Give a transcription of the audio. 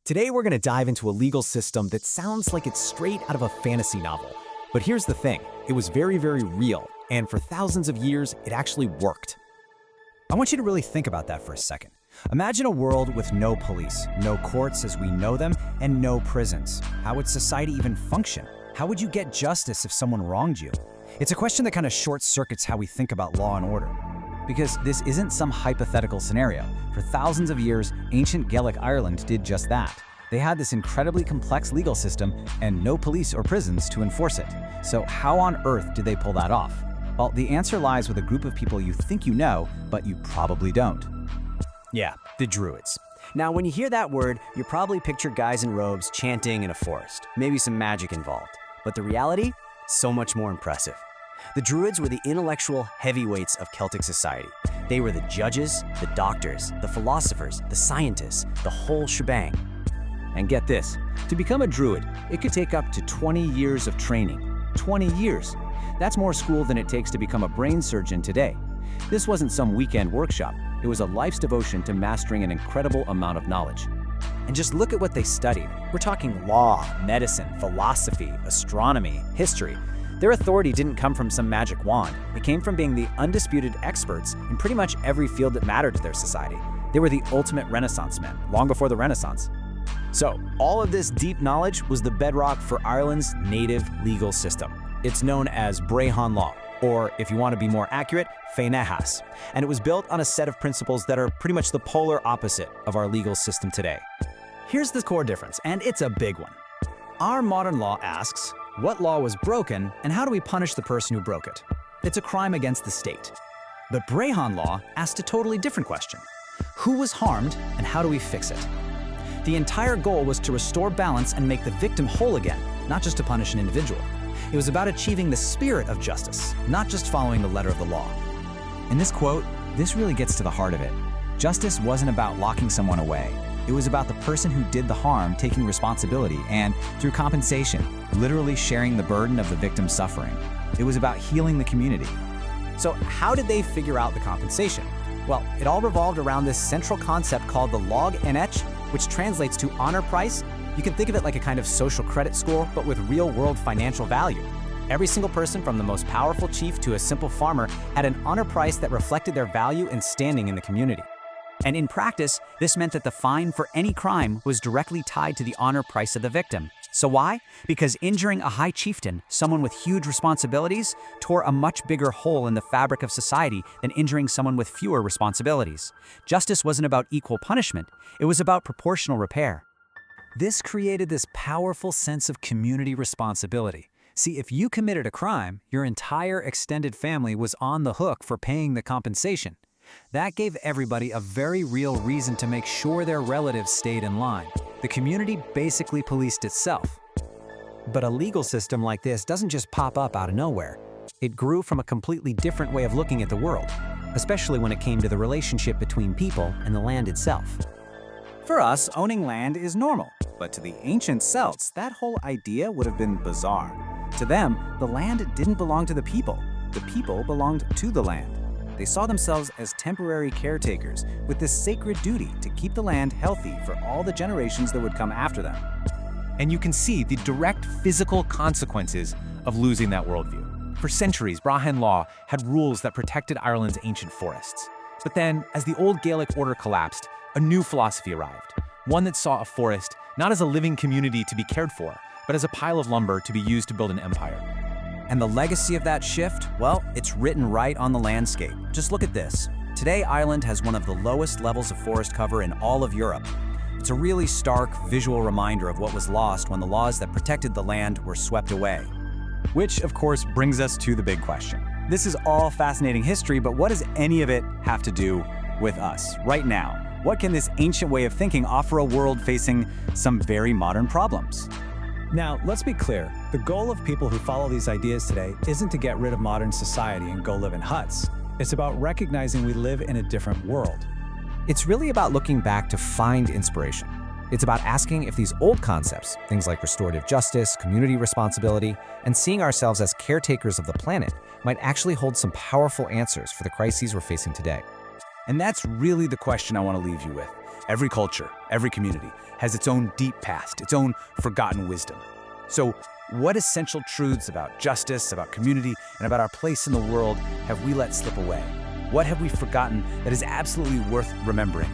Today we're going to dive into a legal system that sounds like it's straight out of a fantasy novel. But here's the thing, it was very, very real, and for thousands of years, it actually worked. I want you to really think about that for a second. Imagine a world with no police, no courts as we know them, and no prisons. How would society even function? How would you get justice if someone wronged you? It's a question that kind of short-circuits how we think about law and order. Because this isn't some hypothetical scenario. For thousands of years, ancient Gaelic Ireland did just that. They had this incredibly complex legal system and no police or prisons to enforce it. So how on earth did they pull that off? Well, the answer lies with a group of people you think you know, but you probably don't. Yeah, the Druids. Now, when you hear that word, you probably picture guys in robes chanting in a forest, maybe some magic involved. But the reality? So much more impressive. The Druids were the intellectual heavyweights of Celtic society. They were the judges, the doctors, the philosophers, the scientists, the whole shebang. And get this, to become a Druid, it could take up to 20 years of training. 20 years. That's more school than it takes to become a brain surgeon today. This wasn't some weekend workshop. It was a life's devotion to mastering an incredible amount of knowledge. And just look at what they studied. We're talking law, medicine, philosophy, astronomy, history. Their authority didn't come from some magic wand. It came from being the undisputed experts in pretty much every field that mattered to their society. They were the ultimate Renaissance men, long before the Renaissance. So, all of this deep knowledge was the bedrock for Ireland's native legal system. It's known as Brehon Law, or if you want to be more accurate, Féinechas. And it was built on a set of principles that are pretty much the polar opposite of our legal system today. Here's the core difference, and it's a big one. Our modern law asks, what law was broken, and how do we punish the person who broke it? It's a crime against the state. But Brehon Law asked a totally different question. Who was harmed, and how do we fix it? The entire goal was to restore balance and make the victim whole again, not just to punish an individual. It was about achieving the spirit of justice, not just following the letter of the law. In this quote, this really gets to the heart of it. Justice wasn't about locking someone away. It was about the person who did the harm taking responsibility and, through compensation, literally sharing the burden of the victim's suffering. It was about healing the community. So how did they figure out the compensation? Well, it all revolved around this central concept called the log NH, which translates to honor price. You can think of it like a kind of social credit score, but with real-world financial value. Every single person, from the most powerful chief to a simple farmer, had an honor price that reflected their value and standing in the community. And in practice, this meant that the fine for any crime was directly tied to the honor price of the victim. So why? Because injuring a high chieftain, someone with huge responsibilities, tore a much bigger hole in the fabric of society than injuring someone with fewer responsibilities. Justice wasn't about equal punishment, it was about proportional repair. This created this powerful sense of community responsibility. See, if you committed a crime, your entire extended family was on the hook for paying the compensation. That gave everybody a very real reason to make sure their relatives stayed in line. The community basically policed itself. But a legal system like this doesn't just pop up out of nowhere. It grew from a completely different way of looking at the world, especially when it came to the relationship between people and the land itself. For us, owning land is normal, but to the ancient Celts, that whole idea would have been bizarre. To them, the land didn't belong to the people belonged to the land. They saw themselves as temporary caretakers with this sacred duty to keep the land healthy for all the generations that would come after them. And you can see the direct physical consequences of losing that worldview. For centuries, Brehon Law had rules that protected Ireland's ancient forests. But then, as the old Gaelic order collapsed, a new philosophy arrived. One that saw a forest not as a living community to be cared for, but as a pile of lumber to be used to build an empire. And the legacy of that shift, well, it's written right on the landscape. Just look at this. Today, Ireland has one of the lowest levels of forest cover in all of Europe. It's a really stark visual reminder of what was lost when the laws that protected the land were swept away. Which, of course, brings us to the big question. This is all fascinating history, but what does any of it have to do with us right now? What can this ancient way of thinking offer a world facing some very modern problems? Now, let's be clear. The goal of people who follow these ideas today isn't to get rid of modern society and go live in huts. It's about recognizing we live in a different world. It's really about looking back to find inspiration. It's about asking if these old concepts, things like restorative justice, community responsibility, and seeing ourselves as caretakers of the planet, might actually hold some powerful answers for the crises we're facing today. And that's really the question I want to leave you with. Every culture, every community has its own deep past, its own forgotten wisdom. So, what essential truths about justice, about community, and about our place in the world have we let slip away? What have we forgotten that is absolutely worth remembering?